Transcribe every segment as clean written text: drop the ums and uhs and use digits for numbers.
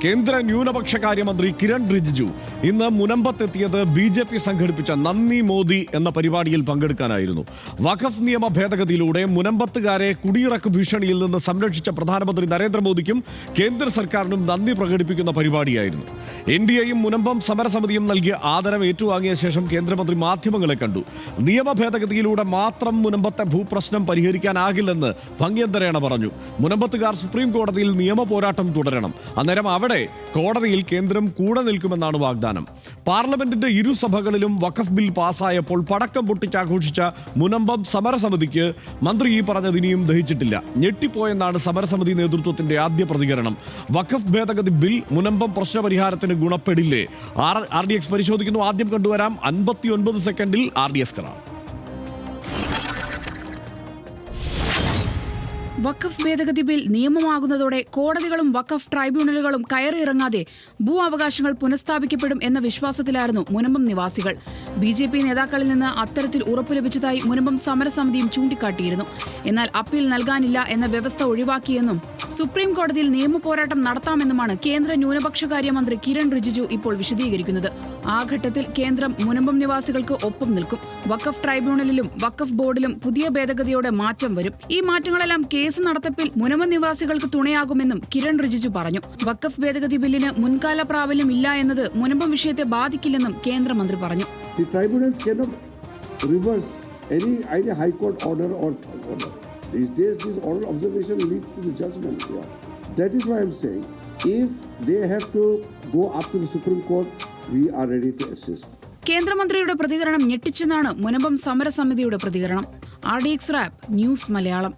കേന്ദ്ര ന്യൂനപക്ഷകാര്യമന്ത്രി കിരൺ റിജിജു ഇന്ന് മുനമ്പത്തെത്തിയത് ബി.ജെ.പി. സംഘടിപ്പിച്ച നന്ദി മോദി എന്ന പരിപാടിയിൽ പങ്കെടുക്കാനായിരുന്നു. വഖഫ് നിയമ ഭേദഗതിയിലൂടെ മുനമ്പത്തുകാരെ കുടിയിറക്ക് ഭീഷണിയിൽ നിന്ന് സംരക്ഷിച്ച പ്രധാനമന്ത്രി നരേന്ദ്രമോദിക്കും കേന്ദ്ര സർക്കാരിനും നന്ദി പ്രകടിപ്പിക്കുന്ന പരിപാടിയായിരുന്നു. എൻ.ഡി.എയും മുനമ്പം സമരസമിതിയും നൽകിയ ആദരം ഏറ്റുവാങ്ങിയ ശേഷം കേന്ദ്രമന്ത്രി മാധ്യമങ്ങളെ കണ്ടു. നിയമ ഭേദഗതിയിലൂടെ മാത്രം മുനമ്പത്തെ ഭൂപ്രശ്നം പരിഹരിക്കാനാകില്ലെന്ന് ഭംഗ്യന്തരേണ പറഞ്ഞു. മുനമ്പത്തുകാർ സുപ്രീം കോടതിയിൽ നിയമ പോരാട്ടം തുടരണം. അന്നേരം അവിടെ കോടതിയിൽ കേന്ദ്രം കൂടെ നിൽക്കുമെന്നാണ് വാഗ്ദാനം. പാർലമെന്റിന്റെ ഇരുസഭകളിലും വഖഫ് ബിൽ പാസ്സായപ്പോൾ പടക്കം പൊട്ടിച്ചാഘോഷിച്ച മുനമ്പം സമരസമിതിക്ക് മന്ത്രി ഈ പറഞ്ഞത് ഇനിയും ദഹിച്ചിട്ടില്ല. ഞെട്ടിപ്പോയെന്നാണ് സമരസമിതി നേതൃത്വത്തിന്റെ ആദ്യ പ്രതികരണം. വഖഫ് ഭേദഗതി ബിൽ മുനമ്പം പ്രശ്നപരിഹാരത്തിന് ഗുണപ്പെടില്ലേ? RDX പരിശോധിക്കുന്നു. ആദ്യം കണ്ടുവരാം 59 സെക്കൻഡിൽ RDX കരാർ. വഖഫ് ഭേദഗതി ബിൽ നിയമമാകുന്നതോടെ കോടതികളും വഖഫ് ട്രൈബ്യൂണലുകളും കയറിയിറങ്ങാതെ ഭൂ അവകാശങ്ങൾ പുനഃസ്ഥാപിക്കപ്പെടും എന്ന വിശ്വാസത്തിലായിരുന്നു മുനമ്പം നിവാസികൾ. ബി.ജെ.പി. നേതാക്കളിൽ നിന്ന് അത്തരത്തിൽ ഉറപ്പു ലഭിച്ചതായി മുനമ്പം സമരസമിതിയും ചൂണ്ടിക്കാട്ടിയിരുന്നു. എന്നാൽ അപ്പീൽ നൽകാനില്ല എന്ന വ്യവസ്ഥ ഒഴിവാക്കിയെന്നും സുപ്രീം കോടതിയിൽ നിയമ പോരാട്ടം നടത്താമെന്നുമാണ് കേന്ദ്ര ന്യൂനപക്ഷകാര്യമന്ത്രി കിരൺ റിജിജു ഇപ്പോൾ വിശദീകരിക്കുന്നത്. ആ ഘട്ടത്തിൽ കേന്ദ്രം മുനമ്പം നിവാസികൾക്ക് ഒപ്പം നിൽക്കും. വഖഫ് ട്രൈബ്യൂണലിലും വഖഫ് ബോർഡിലും പുതിയ ഭേദഗതിയോടെ മാറ്റം വരും. ഈ മാറ്റങ്ങളെല്ലാം കേസ് നടത്തിപ്പിൽ മുനമ്പം നിവാസികൾക്ക് തുണയാകുമെന്നും കിരൺ റിജിജു പറഞ്ഞു. വഖഫ് ഭേദഗതി ബില്ലിന് മുൻകാല പ്രാബല്യം ഇല്ല എന്നത് മുനമ്പം വിഷയത്തെ ബാധിക്കില്ലെന്നും കേന്ദ്രമന്ത്രി പറഞ്ഞു. These days, this oral observation leads to the judgment. Yeah. That is why I'm saying, if they have to go up to the Supreme Court, we are ready to assist. കേന്ദ്രമന്ത്രിയുടെ പ്രതികരണം ഞെട്ടിച്ചെന്നാണ് മുനമ്പം സമരസമിതിയുടെ പ്രതികരണം. RDX rap news Malayalam.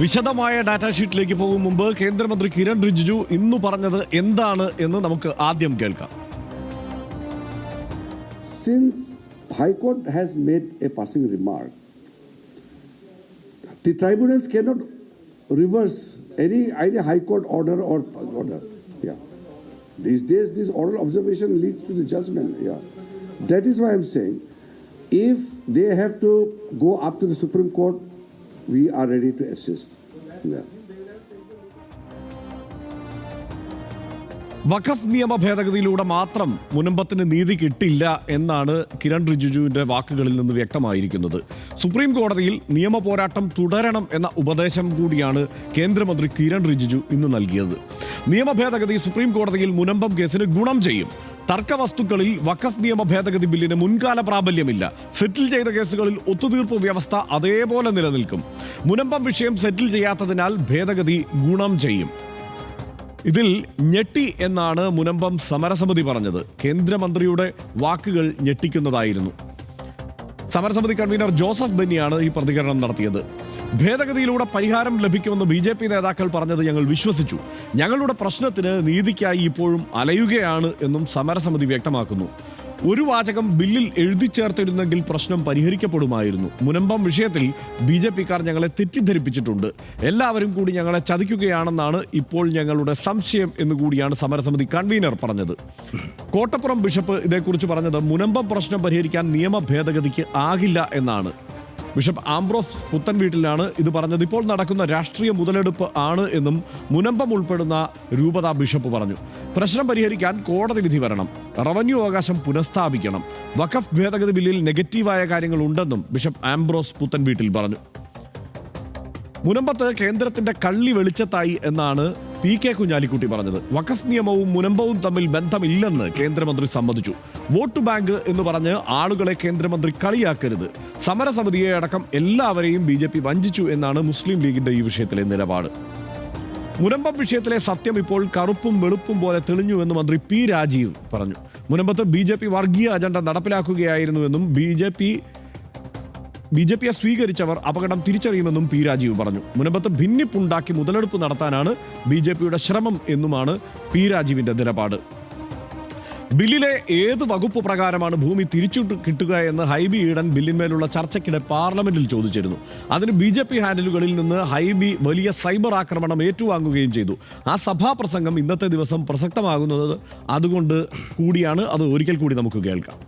വിശദമായ data ഷീറ്റിലേക്ക് പോകും മുമ്പ് കേന്ദ്രമന്ത്രി കിരൺ റിജിജു ഇന്നു പറഞ്ഞത് എന്താണ് എന്ന് നമുക്ക് ആദ്യം കേൾക്കാം. Since High Court has made a passing remark, the tribunals cannot reverse any High Court order or order. Yeah. These days, this oral observation leads to the judgment. Yeah. That is why I'm saying, if they have to go up to the Supreme Court, we are ready to assist. Yeah. വഖഫ് നിയമ ഭേദഗതിയിലൂടെ മാത്രം മുനമ്പത്തിന് നീതി കിട്ടില്ല എന്നാണ് കിരൺ റിജിജുവിന്റെ വാക്കുകളിൽ നിന്ന് വ്യക്തമായിരിക്കുന്നത്. Supreme കോടതിയിൽ നിയമ പോരാട്ടം തുടരണം എന്ന ഉപദേശം കൂടിയാണ് കേന്ദ്രമന്ത്രി കിരൺ റിജിജു ഇന്ന് നൽകിയത്. നിയമ ഭേദഗതി സുപ്രീം കോടതിയിൽ മുനമ്പം കേസിന് ഗുണം ചെയ്യും. തർക്കവസ്തുക്കളിൽ വഖഫ് നിയമ ഭേദഗതി ബില്ലിന് മുൻകാല പ്രാബല്യമില്ല. സെറ്റിൽ ചെയ്ത കേസുകളിൽ ഒത്തുതീർപ്പ് വ്യവസ്ഥ അതേപോലെ നിലനിൽക്കും. മുനമ്പം വിഷയം സെറ്റിൽ ചെയ്യാത്തതിനാൽ ഭേദഗതി ഗുണം ചെയ്യും. ഇതിൽ ഞെട്ടി എന്നാണ് മുനമ്പം സമരസമിതി പറഞ്ഞത്. കേന്ദ്രമന്ത്രിയുടെ വാക്കുകൾ ഞെട്ടിക്കുന്നതായിരുന്നു. സമരസമിതി കൺവീനർ ജോസഫ് ബെന്നിയാണ് ഈ പ്രതികരണം നടത്തിയത്. ഭേദഗതിയിലൂടെ പരിഹാരം ലഭിക്കുമെന്ന് ബി.ജെ.പി. നേതാക്കൾ പറഞ്ഞത് ഞങ്ങൾ വിശ്വസിച്ചു. ഞങ്ങളുടെ പ്രശ്നത്തിന് നീതിക്കായി ഇപ്പോഴും അലയുകയാണ് എന്നും സമരസമിതി വ്യക്തമാക്കുന്നു. ഒരു വാചകം ബില്ലിൽ എഴുതി ചേർത്തിരുന്നെങ്കിൽ പ്രശ്നം പരിഹരിക്കപ്പെടുമായിരുന്നു. മുനമ്പം വിഷയത്തിൽ ബി.ജെ.പിക്കാർ ഞങ്ങളെ തെറ്റിദ്ധരിപ്പിച്ചിട്ടുണ്ട്. എല്ലാവരും കൂടി ഞങ്ങളെ ചതിക്കുകയാണെന്നാണ് ഇപ്പോൾ ഞങ്ങളുടെ സംശയം എന്നുകൂടിയാണ് സമരസമിതി കൺവീനർ പറഞ്ഞത്. കോട്ടപ്പുറം ബിഷപ്പ് ഇതേക്കുറിച്ച് പറഞ്ഞത് മുനമ്പം പ്രശ്നം പരിഹരിക്കാൻ നിയമ ഭേദഗതിക്ക് ആകില്ല എന്നാണ്. ബിഷപ്പ് ആംബ്രോസ് പുത്തൻവീട്ടിലാണ് ഇത് പറഞ്ഞത്. ഇപ്പോൾ നടക്കുന്ന രാഷ്ട്രീയ മുതലെടുപ്പ് ആണ് എന്നും മുനമ്പം ഉൾപ്പെടുന്ന രൂപത ബിഷപ്പ് പറഞ്ഞു. പ്രശ്നം പരിഹരിക്കാൻ കോടതി വിധി വരണം. റവന്യൂ അവകാശം പുനഃസ്ഥാപിക്കണം. വഖഫ് ഭേദഗതി ബില്ലിൽ നെഗറ്റീവായ കാര്യങ്ങൾ ഉണ്ടെന്നും ബിഷപ്പ് ആംബ്രോസ് പുത്തൻവീട്ടിൽ പറഞ്ഞു. മുനമ്പത്ത് കേന്ദ്രത്തിന്റെ കള്ളി വെളിച്ചത്തായി എന്നാണ് PK കുഞ്ഞാലിക്കുട്ടി പറഞ്ഞത്. വഖഫ് നിയമവും മുനമ്പവും തമ്മിൽ ബന്ധമില്ലെന്ന് കേന്ദ്രമന്ത്രി സമ്മതിച്ചു. വോട്ട് ബാങ്ക് എന്ന് പറഞ്ഞ് ആളുകളെ കേന്ദ്രമന്ത്രി കളിയാക്കരുത്. സമരസമിതിയെ അടക്കം എല്ലാവരെയും ബി.ജെ.പി. വഞ്ചിച്ചു എന്നാണ് മുസ്ലിം ലീഗിന്റെ ഈ വിഷയത്തിലെ നിലപാട്. മുനമ്പം വിഷയത്തിലെ സത്യം ഇപ്പോൾ കറുപ്പും വെളുപ്പും പോലെ തെളിഞ്ഞുവെന്ന് മന്ത്രി P. രാജീവ് പറഞ്ഞു. മുനമ്പത്ത് ബി.ജെ.പി. വർഗീയ അജണ്ട നടപ്പിലാക്കുകയായിരുന്നുവെന്നും ബി.ജെ.പിയെ സ്വീകരിച്ചവർ അപകടം തിരിച്ചറിയുമെന്നും P. രാജീവ് പറഞ്ഞു. മുനമ്പത്ത് ഭിന്നിപ്പുണ്ടാക്കി മുതലെടുപ്പ് നടത്താനാണ് ബി.ജെ.പിയുടെ ശ്രമം എന്നുമാണ് P. രാജീവിന്റെ നിലപാട്. ബില്ലിലെ ഏത് വകുപ്പ് പ്രകാരമാണ് ഭൂമി തിരിച്ചു കിട്ടുക എന്ന് ഹൈബി ഈഡൻ ബില്ലിന്മേലുള്ള ചർച്ചയ്ക്കിടെ പാർലമെന്റിൽ ചോദിച്ചിരുന്നു. അതിന് ബി.ജെ.പി. ഹാൻഡിലുകളിൽ നിന്ന് ഹൈബി വലിയ സൈബർ ആക്രമണം ഏറ്റുവാങ്ങുകയും ചെയ്തു. ആ സഭാപ്രസംഗം ഇന്നത്തെ ദിവസം പ്രസക്തമാകുന്നത് അതുകൊണ്ട് കൂടിയാണ്. അത് ഒരിക്കൽ കൂടി നമുക്ക് കേൾക്കാം.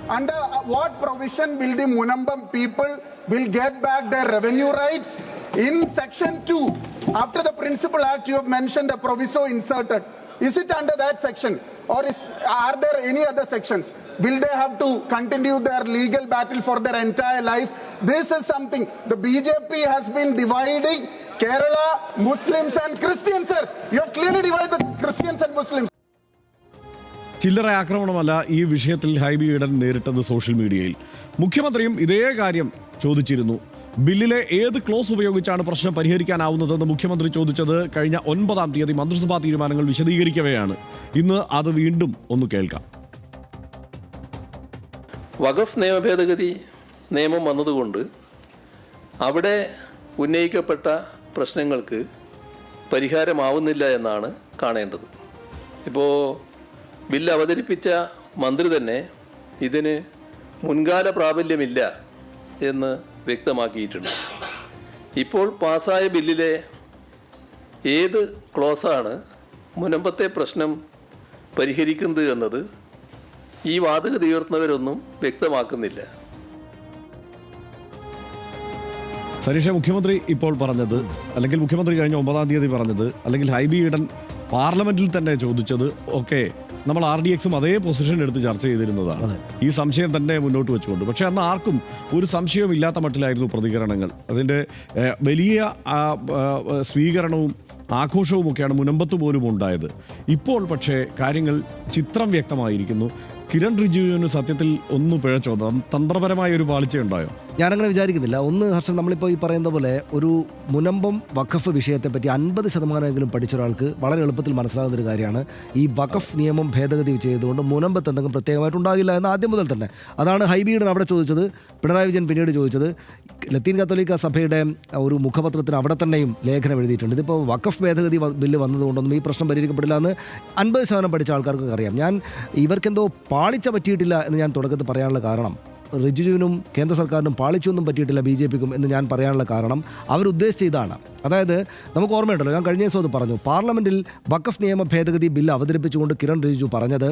Under what provision will the Munambam people will get back their revenue rights? In section 2, after the Principal Act, you have mentioned a proviso inserted. Is it under that section, or are there any other sections? Will they have to continue their legal battle for their entire life? This is something the BJP has been dividing Kerala, Muslims and Christians, sir. You have clearly divided the Christians and Muslims. ചില്ലറ ആക്രമണമല്ല ഈ വിഷയത്തിൽ ഹൈബി ഈഡൻ നേരിട്ടത് social മീഡിയയിൽ. മുഖ്യമന്ത്രിയും ഇതേ കാര്യം ചോദിച്ചിരുന്നു. ബില്ലിലെ ഏത് ക്ലോസ് ഉപയോഗിച്ചാണ് പ്രശ്നം പരിഹരിക്കാനാവുന്നതെന്ന് മുഖ്യമന്ത്രി ചോദിച്ചത് കഴിഞ്ഞ 9-ാം തീയതി മന്ത്രിസഭാ തീരുമാനങ്ങൾ വിശദീകരിക്കവെയാണ്. ഇന്ന് അത് വീണ്ടും ഒന്ന് കേൾക്കാം. വഖഫ് നിയമ ഭേദഗതി നിയമം വന്നതുകൊണ്ട് അവിടെ ഉന്നയിക്കപ്പെട്ട പ്രശ്നങ്ങൾക്ക് പരിഹാരമാവുന്നില്ല എന്നാണ് കാണേണ്ടത്. ഇപ്പോൾ ബില്ല് അവതരിപ്പിച്ച മന്ത്രി തന്നെ ഇതിന് മുൻകാല പ്രാബല്യമില്ല എന്ന് വ്യക്തമാക്കിയിട്ടുണ്ട്. ഇപ്പോൾ പാസ്സായ ബില്ലിലെ ഏത് ക്ലോസാണ് മുനമ്പത്തെ പ്രശ്നം പരിഹരിക്കുന്നത് എന്നത് ഈ വാദഗതി ഉയർത്തുന്നവരൊന്നും വ്യക്തമാക്കുന്നില്ല. സരീഷ, മുഖ്യമന്ത്രി ഇപ്പോൾ പറഞ്ഞത്, അല്ലെങ്കിൽ മുഖ്യമന്ത്രി കഴിഞ്ഞ 9-ാം തീയതി പറഞ്ഞത്, അല്ലെങ്കിൽ ഹൈബി ഈഡൻ പാർലമെന്റിൽ തന്നെ ചോദിച്ചത് ഒക്കെ നമ്മൾ RDXും അതേ പൊസിഷൻ എടുത്ത് ചർച്ച ചെയ്തിരുന്നതാണ്, ഈ സംശയം തന്നെ മുന്നോട്ട് വെച്ചുകൊണ്ട്. പക്ഷേ അന്ന് ആർക്കും ഒരു സംശയവും ഇല്ലാത്ത മട്ടിലായിരുന്നു പ്രതികരണങ്ങൾ. അതിൻ്റെ വലിയ സ്വീകരണവും ആഘോഷവുമൊക്കെയാണ് മുനമ്പത്ത് പോലും ഉണ്ടായത്. ഇപ്പോൾ പക്ഷേ കാര്യങ്ങൾ ചിത്രം വ്യക്തമായിരിക്കുന്നു. കിരൺ റിജിജുവിന് സത്യത്തിൽ ഒന്ന് പിഴച്ചോ? തന്ത്രപരമായ ഒരു പാളിച്ചയുണ്ടായോ? ഞാനങ്ങനെ വിചാരിക്കുന്നില്ല. ഒന്ന്, ഹർഷൻ, നമ്മളിപ്പോൾ ഈ പറയുന്ന പോലെ ഒരു മുനമ്പം വഖഫ് വിഷയത്തെപ്പറ്റി 50% പഠിച്ച ഒരാൾക്ക് വളരെ എളുപ്പത്തിൽ മനസ്സിലാകുന്നൊരു കാര്യമാണ് ഈ വഖഫ് നിയമം ഭേദഗതി ചെയ്തുകൊണ്ട് മുനമ്പത്ത് എന്തെങ്കിലും പ്രത്യേകമായിട്ടുണ്ടാകില്ല എന്ന് ആദ്യം മുതൽ തന്നെ. അതാണ് ഹൈബി ഈഡൻ അവിടെ ചോദിച്ചത്. പിണറായി വിജയൻ പിന്നീട് ചോദിച്ചത്. ലത്തീൻ കത്തോലിക്ക സഭയുടെ ഒരു മുഖപത്രത്തിന് അവിടെ തന്നെയും ലേഖനം എഴുതിയിട്ടുണ്ട്. ഇതിപ്പോൾ വഖഫ് ഭേദഗതി ബില്ല് വന്നതുകൊണ്ടൊന്നും ഈ പ്രശ്നം പരിഹരിക്കപ്പെടില്ല എന്ന് 50% പഠിച്ച ആൾക്കാർക്കൊക്കെ അറിയാം. ഞാൻ ഇവർക്കെന്തോ പാളിച്ച പറ്റിയിട്ടില്ല എന്ന് ഞാൻ തുടക്കത്തിൽ പറയാനുള്ള കാരണം, റിജിജുവിനും കേന്ദ്ര സർക്കാരിനും പാളിച്ചൊന്നും പറ്റിയിട്ടില്ല BJPക്കും എന്ന് ഞാൻ പറയാനുള്ള കാരണം അവരുദ്ദേശിച്ച ഇതാണ്. അതായത് നമുക്ക് ഓർമ്മയുണ്ടല്ലോ, ഞാൻ കഴിഞ്ഞ ദിവസം അത് പറഞ്ഞു, പാർലമെൻറ്റിൽ വഖഫ് നിയമ ഭേദഗതി ബില്ല് അവതരിപ്പിച്ചുകൊണ്ട് കിരൺ റിജിജു പറഞ്ഞത്,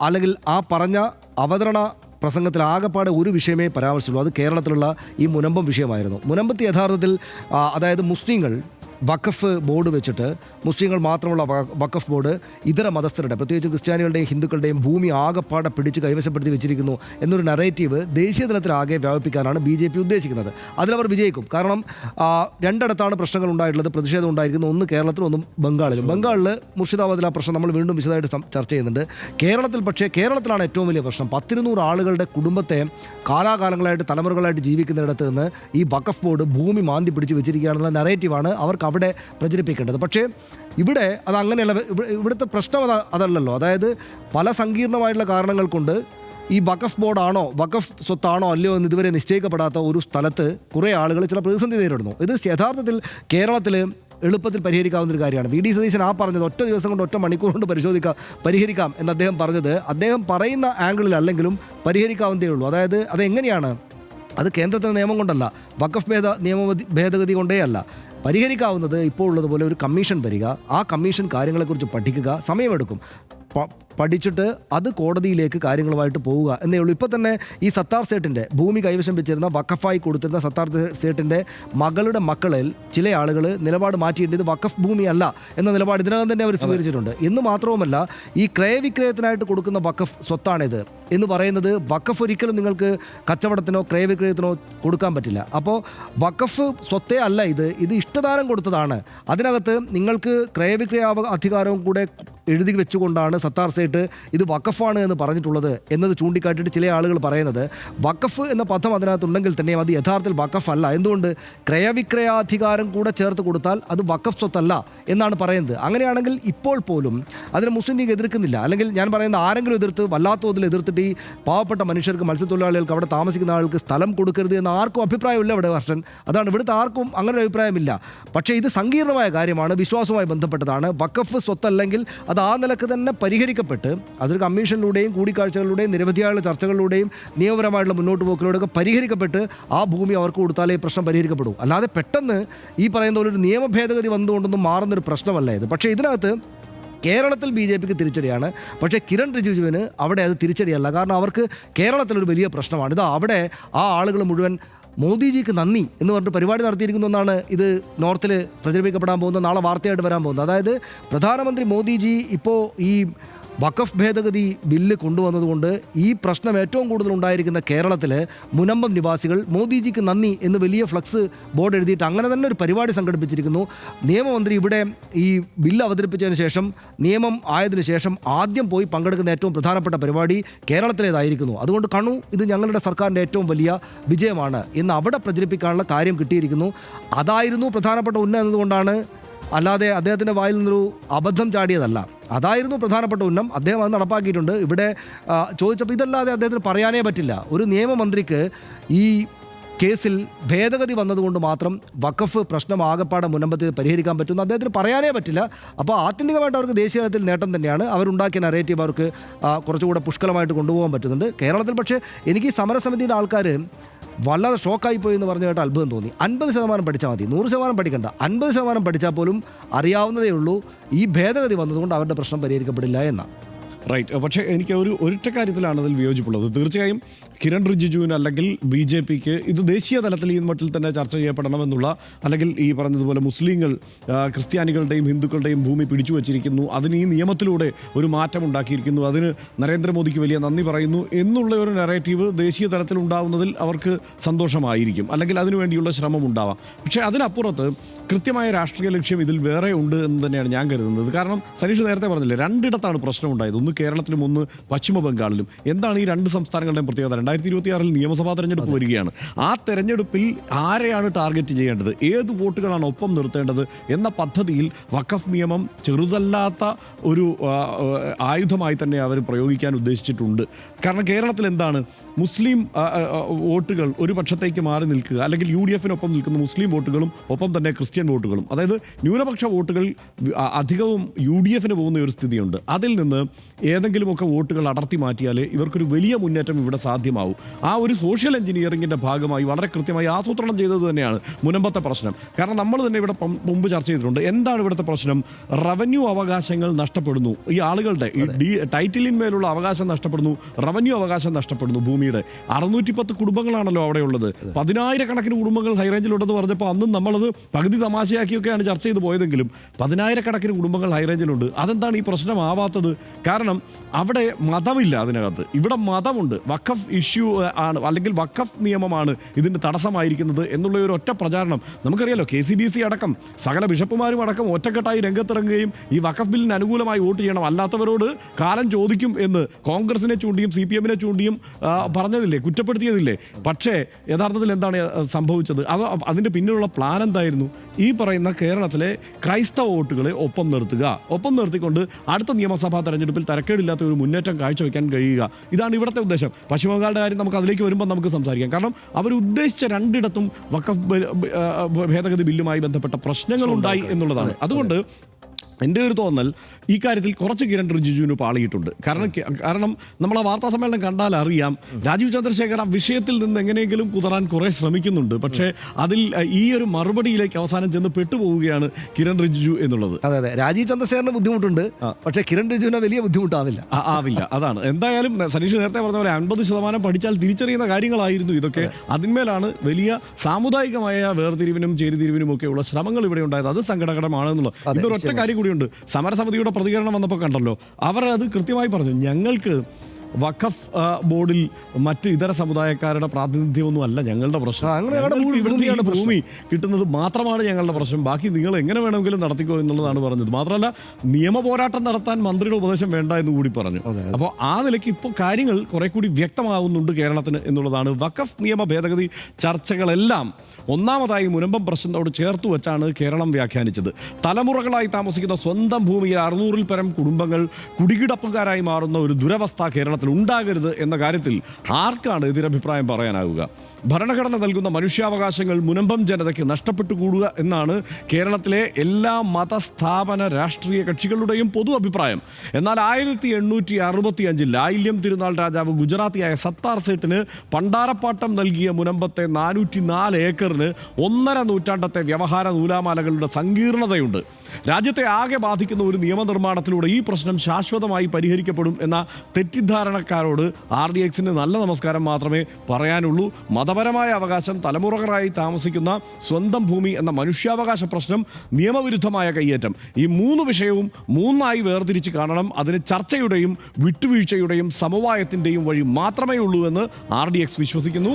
അല്ലെങ്കിൽ ആ പറഞ്ഞ അവതരണ പ്രസംഗത്തിൽ ആകെപ്പാടെ ഒരു വിഷയമേ പരാമർശിച്ചുള്ളൂ. അത് കേരളത്തിലുള്ള ഈ മുനമ്പം വിഷയമായിരുന്നു. മുനമ്പത്ത് യഥാർത്ഥത്തിൽ അതായത് മുസ്ലിങ്ങൾ വഖഫ് ബോർഡ് വെച്ചിട്ട്, മുസ്ലിങ്ങൾ മാത്രമുള്ള വഖഫ് ബോർഡ് ഇതര മതസ്ഥരുടെ, പ്രത്യേകിച്ചും ക്രിസ്ത്യാനികളുടെയും ഹിന്ദുക്കളുടെയും ഭൂമി ആകെപ്പാടെ പിടിച്ച് കൈവശപ്പെടുത്തി വെച്ചിരിക്കുന്നു എന്നൊരു നറേറ്റീവ് ദേശീയ തലത്തിലാകെ വ്യാപിപ്പിക്കാനാണ് BJP ഉദ്ദേശിക്കുന്നത്. അതിലവർ വിജയിക്കും. കാരണം രണ്ടിടത്താണ് പ്രശ്നങ്ങൾ ഉണ്ടായിട്ടുള്ളത്, പ്രതിഷേധം ഉണ്ടായിരിക്കുന്നത്. ഒന്ന് കേരളത്തിലും ഒന്ന് ബംഗാളിലും. ബംഗാളിൽ മുർഷിദാബാദിൽ ആ പ്രശ്നം നമ്മൾ വീണ്ടും വിശദമായിട്ട് ചർച്ച ചെയ്യുന്നുണ്ട്. കേരളത്തിൽ പക്ഷേ കേരളത്തിലാണ് ഏറ്റവും വലിയ പ്രശ്നം. 100-200 ആളുകളുടെ കുടുംബത്തെ കാലാകാലങ്ങളായിട്ട് തലമുറകളായിട്ട് ജീവിക്കുന്നിടത്ത് നിന്ന് ഈ വഖഫ് ബോർഡ് ഭൂമി മാന്തി പിടിച്ച് വെച്ചിരിക്കുകയാണെന്നുള്ള നറേറ്റീവാണ് അവർക്ക് അവിടെ പ്രചരിപ്പിക്കേണ്ടത്. പക്ഷേ ഇവിടെ അതങ്ങനെയല്ല. ഇവിടുത്തെ പ്രശ്നം അതല്ലല്ലോ. അതായത് പല സങ്കീർണമായിട്ടുള്ള കാരണങ്ങൾ കൊണ്ട് ഈ വഖഫ് ബോർഡാണോ വഖഫ് സ്വത്താണോ അല്ലയോ എന്ന് ഇതുവരെ നിശ്ചയിക്കപ്പെടാത്ത ഒരു സ്ഥലത്ത് കുറേ ആളുകൾ ചില പ്രതിസന്ധി നേരിടുന്നു. ഇത് യഥാർത്ഥത്തിൽ കേരളത്തിൽ എളുപ്പത്തിൽ പരിഹരിക്കാവുന്നൊരു കാര്യമാണ്. VD സതീശൻ പറഞ്ഞത് ഒറ്റ ദിവസം കൊണ്ട്, ഒറ്റ മണിക്കൂർ കൊണ്ട് പരിഹരിക്കാം എന്ന് അദ്ദേഹം പറഞ്ഞത് അദ്ദേഹം പറയുന്ന ആംഗിളിൽ അല്ലെങ്കിലും പരിഹരിക്കാവുന്നതേ ഉള്ളൂ. അതായത് അതെങ്ങനെയാണ്? അത് കേന്ദ്രത്തിൻ്റെ നിയമം കൊണ്ടല്ല, വഖഫ് ഭേദഗതി കൊണ്ടേ അല്ല. പരിഹരിക്കാവുന്നത് ഇപ്പോൾ ഉള്ളതുപോലെ ഒരു കമ്മീഷൻ വരിക, ആ കമ്മീഷൻ കാര്യങ്ങളെക്കുറിച്ച് പഠിക്കുക, സമയമെടുക്കും. പഠിച്ചിട്ട് അത് കോടതിയിലേക്ക് കാര്യങ്ങളുമായിട്ട് പോവുക എന്നേ ഉള്ളൂ. ഇപ്പോൾ തന്നെ ഈ സത്താർ സേട്ടിൻ്റെ ഭൂമി കൈവശം വെച്ചിരുന്ന വഖഫായി കൊടുത്തിരുന്ന സത്താർ സേട്ടിൻ്റെ മകളുടെ മക്കളിൽ ചില ആളുകൾ നിലപാട് മാറ്റിയിട്ട് ഇത് വഖഫ് ഭൂമിയല്ല എന്ന നിലപാട് ഇതിനകം തന്നെ അവർ സ്വീകരിച്ചിട്ടുണ്ട്. എന്ന് മാത്രവുമല്ല, ഈ ക്രയവിക്രയത്തിനായിട്ട് കൊടുക്കുന്ന വഖഫ് സ്വത്താണിത് എന്ന് പറയുന്നത് വഖഫ് ഒരിക്കലും നിങ്ങൾക്ക് കച്ചവടത്തിനോ ക്രയവിക്രയത്തിനോ കൊടുക്കാൻ പറ്റില്ല. അപ്പോൾ വഖഫ് സ്വത്തേ അല്ല ഇത് ഇഷ്ടദാനം കൊടുത്തതാണ്. അതിനകത്ത് നിങ്ങൾക്ക് ക്രയവിക്രയ അധികാരവും കൂടെ എഴുതി വെച്ചുകൊണ്ടാണ് സത്താർ സേട്ട് ഇത് വഖഫാണ് എന്ന് പറഞ്ഞിട്ടുള്ളത് എന്നത് ചൂണ്ടിക്കാട്ടിയിട്ട് ചില ആളുകൾ പറയുന്നത് വഖഫ് എന്ന പദം അതിനകത്തുണ്ടെങ്കിൽ തന്നെയും അത് യഥാർത്ഥത്തിൽ വഖഫ് അല്ല. എന്തുകൊണ്ട്? ക്രയവിക്രയാധികാരം കൂടെ ചേർത്ത് കൊടുത്താൽ അത് വഖഫ് സ്വത്തല്ല എന്നാണ് പറയുന്നത്. അങ്ങനെയാണെങ്കിൽ ഇപ്പോൾ പോലും അതിന് മുസ്ലിം ലീഗ് എതിർക്കുന്നില്ല. അല്ലെങ്കിൽ ഞാൻ പറയുന്ന ആരെങ്കിലും എതിർത്ത് വല്ലാത്ത തോതിൽ എതിർത്തിട്ട് ഈ പാവപ്പെട്ട മനുഷ്യർക്ക്, മത്സ്യത്തൊഴിലാളികൾക്ക്, അവിടെ താമസിക്കുന്ന ആൾക്ക് സ്ഥലം കൊടുക്കരുത് എന്ന് ആർക്കും അഭിപ്രായമില്ല ഇവിടെ. വർഷൻ അതാണ്, ഇവിടുത്തെ ആർക്കും അങ്ങനെ ഒരു അഭിപ്രായമില്ല. പക്ഷേ ഇത് സങ്കീർണമായ കാര്യമാണ്, വിശ്വാസവുമായി ബന്ധപ്പെട്ടതാണ്. വഖഫ് സ്വത്തല്ലെങ്കിൽ അത് ആ നിലക്ക് തന്നെ പരിഹരിക്കപ്പെട്ട് അതൊരു കമ്മീഷനിലൂടെയും കൂടിക്കാഴ്ചകളിലൂടെയും നിരവധിയായുള്ള ചർച്ചകളിലൂടെയും നിയമപരമായിട്ടുള്ള മുന്നോട്ട് പോക്കിലൂടെയൊക്കെ പരിഹരിക്കപ്പെട്ട് ആ ഭൂമി അവർക്ക് കൊടുത്താലേ ഈ പ്രശ്നം പരിഹരിക്കപ്പെടൂ. അല്ലാതെ പെട്ടെന്ന് ഈ പറയുന്ന പോലെ ഒരു നിയമ ഭേദഗതി വന്നുകൊണ്ടൊന്നും മാറുന്നൊരു പ്രശ്നമല്ല ഇത്. പക്ഷേ ഇതിനകത്ത് കേരളത്തിൽ BJPക്ക് തിരിച്ചടിയാണ്. പക്ഷേ കിരൺ റിജിജുവിന് അവിടെ അത് തിരിച്ചടിയല്ല. കാരണം അവർക്ക് കേരളത്തിലൊരു വലിയ പ്രശ്നമാണ്. ഇതാ അവിടെ ആ ആളുകൾ മുഴുവൻ മോദിജിക്ക് നന്ദി എന്ന് പറഞ്ഞിട്ട് പരിപാടി നടത്തിയിരിക്കുന്നു എന്നാണ് ഇത് നോർത്തിൽ പ്രചരിപ്പിക്കപ്പെടാൻ പോകുന്നത്, നാളെ വാർത്തയായിട്ട് വരാൻ പോകുന്നത്. അതായത് പ്രധാനമന്ത്രി മോദിജി ഇപ്പോൾ ഈ വഖഫ് ഭേദഗതി ബില്ല് കൊണ്ടുവന്നതുകൊണ്ട് ഈ പ്രശ്നം ഏറ്റവും കൂടുതൽ ഉണ്ടായിരിക്കുന്ന കേരളത്തിൽ മുനമ്പം നിവാസികൾ മോദിജിക്ക് നന്ദി എന്ന് വലിയ ഫ്ലക്സ് ബോർഡ് എഴുതിയിട്ട് അങ്ങനെ തന്നെ ഒരു പരിപാടി സംഘടിപ്പിച്ചിരിക്കുന്നു. നിയമമന്ത്രി ഇവിടെ ഈ ബില്ല് അവതരിപ്പിച്ചതിന് ശേഷം, നിയമം ആയതിനു ശേഷം ആദ്യം പോയി പങ്കെടുക്കുന്ന ഏറ്റവും പ്രധാനപ്പെട്ട പരിപാടി കേരളത്തിലേതായിരിക്കുന്നു. അതുകൊണ്ട് കണു ഇത് ഞങ്ങളുടെ സർക്കാരിൻ്റെ ഏറ്റവും വലിയ വിജയമാണ് എന്ന് അവിടെ പ്രചരിപ്പിക്കാനുള്ള കാര്യം കിട്ടിയിരിക്കുന്നു. അതായിരുന്നു പ്രധാനപ്പെട്ട ഉന്നം എന്നതുകൊണ്ടാണ്, അല്ലാതെ അദ്ദേഹത്തിൻ്റെ വായിൽ നിന്നൊരു അബദ്ധം ചാടിയതല്ല. അതായിരുന്നു പ്രധാനപ്പെട്ട ഉന്നം. അദ്ദേഹം അത് നടപ്പാക്കിയിട്ടുണ്ട്. ഇവിടെ ചോദിച്ചപ്പോൾ ഇതല്ലാതെ അദ്ദേഹത്തിന് പറയാനേ പറ്റില്ല. ഒരു നിയമമന്ത്രിക്ക് ഈ കേസിൽ ഭേദഗതി വന്നതുകൊണ്ട് മാത്രം വഖഫ് പ്രശ്നം ആകപ്പാടെ മുനമ്പത്തിൽ പരിഹരിക്കാൻ പറ്റുമെന്ന് അദ്ദേഹത്തിന് പറയാനേ പറ്റില്ല. അപ്പോൾ ആത്യന്തികമായിട്ട് അവർക്ക് ദേശീയ തലത്തിൽ നേട്ടം തന്നെയാണ്. അവരുണ്ടാക്കിയ നറേറ്റീവ് അവർക്ക് കുറച്ചുകൂടെ പുഷ്കലമായിട്ട് കൊണ്ടുപോകാൻ പറ്റുന്നുണ്ട് കേരളത്തിൽ. പക്ഷേ എനിക്ക് ഈ സമരസമിതിയുടെ ആൾക്കാർ വല്ലാതെ ഷോക്കായിപ്പോയി എന്ന് പറഞ്ഞു കേട്ട് അത്ഭുതം തോന്നി. 50% പഠിച്ചാൽ മതി, 100% പഠിക്കണ്ട. 50% പഠിച്ചാൽ പോലും അറിയാവുന്നതേ ഉള്ളൂ ഈ ഭേദഗതി വന്നതുകൊണ്ട് അവരുടെ പ്രശ്നം പരിഹരിക്കപ്പെടില്ല എന്നാണ്. റൈറ്റ്. പക്ഷേ എനിക്ക് ഒരൊറ്റ കാര്യത്തിലാണ് അതിൽ വിയോജിപ്പുള്ളത്. തീർച്ചയായും കിരൺ റിജിജുവിന് അല്ലെങ്കിൽ BJPക്ക് ഇത് ദേശീയ തലത്തിൽ ഈ മട്ടിൽ തന്നെ ചർച്ച ചെയ്യപ്പെടണമെന്നുള്ള, അല്ലെങ്കിൽ ഈ പറഞ്ഞതുപോലെ മുസ്ലിങ്ങൾ ക്രിസ്ത്യാനികളുടെയും ഹിന്ദുക്കളുടെയും ഭൂമി പിടിച്ചു വച്ചിരിക്കുന്നു, അതിന് ഈ നിയമത്തിലൂടെ ഒരു മാറ്റം ഉണ്ടാക്കിയിരിക്കുന്നു, അതിന് നരേന്ദ്രമോദിക്ക് വലിയ നന്ദി പറയുന്നു എന്നുള്ള ഒരു നറേറ്റീവ് ദേശീയ തലത്തിൽ ഉണ്ടാവുന്നതിൽ അവർക്ക് സന്തോഷമായിരിക്കും, അല്ലെങ്കിൽ അതിനുവേണ്ടിയുള്ള ശ്രമം ഉണ്ടാവാം. പക്ഷേ അതിനപ്പുറത്ത് കൃത്യമായ രാഷ്ട്രീയ ലക്ഷ്യം ഇതിൽ വേറെ ഉണ്ട് എന്ന് തന്നെയാണ് ഞാൻ കരുതുന്നത്. കാരണം സനീഷ് നേരത്തെ പറഞ്ഞില്ലേ, രണ്ടിടത്താണ് പ്രശ്നം ഉണ്ടായത്, ഒന്ന് കേരളത്തിലും ഒന്ന് പശ്ചിമ ബംഗാളിലും. എന്താണ് ഈ രണ്ട് സംസ്ഥാനങ്ങളുടെയും പ്രത്യേകത? 2026 നിയമസഭാ തെരഞ്ഞെടുപ്പ് വരികയാണ്. ആ തെരഞ്ഞെടുപ്പിൽ ആരെയാണ് ടാർഗറ്റ് ചെയ്യേണ്ടത്, ഏത് വോട്ടുകളാണ് ഒപ്പം നിർത്തേണ്ടത് എന്ന പദ്ധതിയിൽ വഖഫ് നിയമം ചെറുതല്ലാത്ത ഒരു ആയുധമായി തന്നെ അവർ പ്രയോഗിക്കാൻ ഉദ്ദേശിച്ചിട്ടുണ്ട്. കാരണം കേരളത്തിൽ എന്താണ്, മുസ്ലിം വോട്ടുകൾ ഒരു പക്ഷത്തേക്ക് മാറി നിൽക്കുക, അല്ലെങ്കിൽ UDF-നൊപ്പം നിൽക്കുന്ന മുസ്ലിം വോട്ടുകളും ഒപ്പം തന്നെ ക്രിസ്ത്യൻ വോട്ടുകളും, അതായത് ന്യൂനപക്ഷ വോട്ടുകൾ അധികവും UDF-ന് പോകുന്ന ഒരു സ്ഥിതിയുണ്ട്. അതിൽ നിന്ന് ഏതെങ്കിലുമൊക്കെ വോട്ടുകൾ അടർത്തി മാറ്റിയാലേ ഇവർക്കൊരു വലിയ മുന്നേറ്റം ഇവിടെ സാധ്യമാവും. ആ ഒരു സോഷ്യൽ എഞ്ചിനീയറിംഗിൻ്റെ ഭാഗമായി വളരെ കൃത്യമായി ആസൂത്രണം ചെയ്തത് തന്നെയാണ് മുനമ്പത്തെ പ്രശ്നം. കാരണം നമ്മൾ തന്നെ ഇവിടെ മുമ്പ് ചർച്ച ചെയ്തിട്ടുണ്ട്, എന്താണ് ഇവിടുത്തെ പ്രശ്നം? റവന്യൂ അവകാശങ്ങൾ നഷ്ടപ്പെടുന്നു, ഈ ആളുകളുടെ ഈ ടൈറ്റിലിന്മേലുള്ള അവകാശം നഷ്ടപ്പെടുന്നു, റവന്യൂ അവകാശം നഷ്ടപ്പെടുന്നു. ഭൂമിയുടെ 610 കുടുംബങ്ങളാണല്ലോ അവിടെ ഉള്ളത്. 10,000-കണക്കിന് കുടുംബങ്ങൾ ഹൈറേഞ്ചിലുണ്ടെന്ന് പറഞ്ഞപ്പോൾ അന്നും നമ്മളത് പകുതി തമാശയാക്കിയൊക്കെയാണ് ചർച്ച ചെയ്ത് പോയതെങ്കിലും 10,000-കണക്കിന് കുടുംബങ്ങൾ ഹൈറേഞ്ചിലുണ്ട്. അതെന്താണ് ഈ പ്രശ്നമാവാത്തത്? കാരണം അവിടെ മതമില്ല അതിനകത്ത്, ഇവിടെ മതമുണ്ട്. വഖഫ് ഇഷ്യൂ ആണ്, അല്ലെങ്കിൽ വഖഫ് നിയമമാണ് ഇതിന് തടസ്സമായിരിക്കുന്നത് എന്നുള്ള ഒരു ഒറ്റ പ്രചാരണം നമുക്കറിയാലോ. KCBC അടക്കം സകല ബിഷപ്പുമാരും അടക്കം ഒറ്റക്കെട്ടായി രംഗത്തിറങ്ങുകയും ഈ വഖഫ് ബില്ലിന് അനുകൂലമായി വോട്ട് ചെയ്യണം, അല്ലാത്തവരോട് കാലം ചോദിക്കും എന്ന് കോൺഗ്രസിനെ ചൂണ്ടിയും CPM-നെ ചൂണ്ടിയും പറഞ്ഞതില്ലേ, കുറ്റപ്പെടുത്തിയതില്ലേ. പക്ഷേ യഥാർത്ഥത്തിൽ എന്താണ് സംഭവിച്ചത്? അതിൻ്റെ പിന്നിലുള്ള പ്ലാൻ എന്തായിരുന്നു? ഈ പറയുന്ന കേരളത്തിലെ ക്രൈസ്തവ വോട്ടുകളെ ഒപ്പം നിർത്തുക, ഒപ്പം നിർത്തിക്കൊണ്ട് അടുത്ത നിയമസഭാ തെരഞ്ഞെടുപ്പിൽ തരക്കേടില്ലാത്ത ഒരു മുന്നേറ്റം കാഴ്ചവെക്കാൻ കഴിയുക. ഇതാണ് ഇവിടുത്തെ ഉദ്ദേശം. പശ്ചിമ ബംഗാളിൻ്റെ കാര്യം നമുക്ക് അതിലേക്ക് വരുമ്പോൾ നമുക്ക് സംസാരിക്കാം. കാരണം അവർ ഉദ്ദേശിച്ച രണ്ടിടത്തും വഖഫ് ഭേദഗതി ബില്ലുമായി ബന്ധപ്പെട്ട പ്രശ്നങ്ങളുണ്ടായി എന്നുള്ളതാണ്. അതുകൊണ്ട് എൻ്റെ ഒരു തോന്നൽ ഈ കാര്യത്തിൽ കുറച്ച് കിരൺ റിജിജുവിന് പാളിയിട്ടുണ്ട്. കാരണം നമ്മൾ ആ വാർത്താ സമ്മേളനം കണ്ടാൽ അറിയാം, രാജീവ് ചന്ദ്രശേഖർ ആ വിഷയത്തിൽ നിന്ന് എങ്ങനെയെങ്കിലും കുതറാൻ കുറേ ശ്രമിക്കുന്നുണ്ട്. പക്ഷേ അതിൽ ഈ ഒരു മറുപടിയിലേക്ക് അവസാനം ചെന്ന് പെട്ടുപോവുകയാണ് കിരൺ റിജിജു എന്നുള്ളത്. അതെ, രാജീവ് ചന്ദ്രശേഖറിന് ബുദ്ധിമുട്ടുണ്ട്, പക്ഷേ കിരൺ റിജിജുവിന് വലിയ ബുദ്ധിമുട്ടാവില്ല. അതാണ്. എന്തായാലും സനീഷ് നേരത്തെ പറഞ്ഞ പോലെ 50% പഠിച്ചാൽ തിരിച്ചറിയുന്ന കാര്യങ്ങളായിരുന്നു ഇതൊക്കെ. അതിന്മേലാണ് വലിയ സാമുദായികമായ വേർതിരിവിനും ചേരിതിരിവിനും ഒക്കെയുള്ള ശ്രമങ്ങൾ ഇവിടെ ഉണ്ടായത്. അത് സങ്കടകരമാണെന്നുള്ളത്. ഇതൊരൊറ്റ കാര്യം കൂടിയുണ്ട്. സമരസമിതിയുടെ പ്രതികരണം വന്നപ്പോൾ കണ്ടല്ലോ, അവർ അത് കൃത്യമായി പറഞ്ഞു, ഞങ്ങൾക്ക് വഖഫ് ബോർഡിൽ മറ്റ് ഇതര സമുദായക്കാരുടെ പ്രാതിനിധ്യമൊന്നും അല്ല ഞങ്ങളുടെ പ്രശ്നം, ഇവിടുത്തെ ഭൂമി കിട്ടുന്നത് മാത്രമാണ് ഞങ്ങളുടെ പ്രശ്നം, ബാക്കി നിങ്ങൾ എങ്ങനെ വേണമെങ്കിലും നടത്തിക്കോ എന്നുള്ളതാണ് പറഞ്ഞത്. മാത്രമല്ല നിയമ പോരാട്ടം നടത്താൻ മന്ത്രിയുടെ ഉപദേശം വേണ്ട എന്ന് കൂടി പറഞ്ഞു. അപ്പോൾ ആ നിലയ്ക്ക് ഇപ്പോൾ കാര്യങ്ങൾ കുറെ കൂടി വ്യക്തമാവുന്നുണ്ട് കേരളത്തിന് എന്നുള്ളതാണ്. വഖഫ് നിയമ ഭേദഗതി ചർച്ചകളെല്ലാം ഒന്നാമതായി മുനമ്പം പ്രശ്നത്തോട് ചേർത്ത് വെച്ചാണ് കേരളം വ്യാഖ്യാനിച്ചത്. തലമുറകളായി താമസിക്കുന്ന സ്വന്തം ഭൂമിയിൽ 600-ൽ പരം കുടുംബങ്ങൾ കുടികിടപ്പുകാരായി മാറുന്ന ഒരു ദുരവസ്ഥ കേരളത്തിൽ കേരളത്തിൽ ഉണ്ടാകരുത് എന്ന കാര്യത്തിൽ ആർക്കാണ് എതിരഭിപ്രായം പറയാനാവുക? ഭരണഘടന നൽകുന്ന മനുഷ്യാവകാശങ്ങൾ മുനമ്പം ജനതയ്ക്ക് നഷ്ടപ്പെട്ടുകൂടുക എന്നാണ് കേരളത്തിലെ എല്ലാ മതസ്ഥാപന രാഷ്ട്രീയ കക്ഷികളുടെയും പൊതു അഭിപ്രായം. എന്നാൽ 1865 ആയില്യം തിരുനാൾ രാജാവ് ഗുജറാത്തിയായ സത്താർ സേട്ടിന് പണ്ടാരപ്പാട്ടം നൽകിയ മുനമ്പത്തെ 404 ഏക്കറിന് 1.5 നൂറ്റാണ്ടത്തെ വ്യവഹാര നൂലാമാലകളുടെ സങ്കീർണതയുണ്ട്. രാജ്യത്തെ ആകെ ബാധിക്കുന്ന ഒരു നിയമനിർമ്മാണത്തിലൂടെ ഈ പ്രശ്നം ശാശ്വതമായി പരിഹരിക്കപ്പെടും എന്ന തെറ്റിദ്ധാരണക്കാരോട് RDXന് നല്ല നമസ്കാരം മാത്രമേ പറയാനുള്ളൂ. മതപരമായ അവകാശം, തലമുറകളായി താമസിക്കുന്ന സ്വന്തം ഭൂമി എന്ന മനുഷ്യാവകാശ പ്രശ്നം, നിയമവിരുദ്ധമായ കയ്യേറ്റം, ഈ 3 വിഷയവും 3ആയി വേർതിരിച്ച് കാണണം. അതിന് ചർച്ചയുടെയും വിട്ടുവീഴ്ചയുടെയും സമവായത്തിൻ്റെയും വഴി മാത്രമേ ഉള്ളൂ എന്ന് RDX വിശ്വസിക്കുന്നു.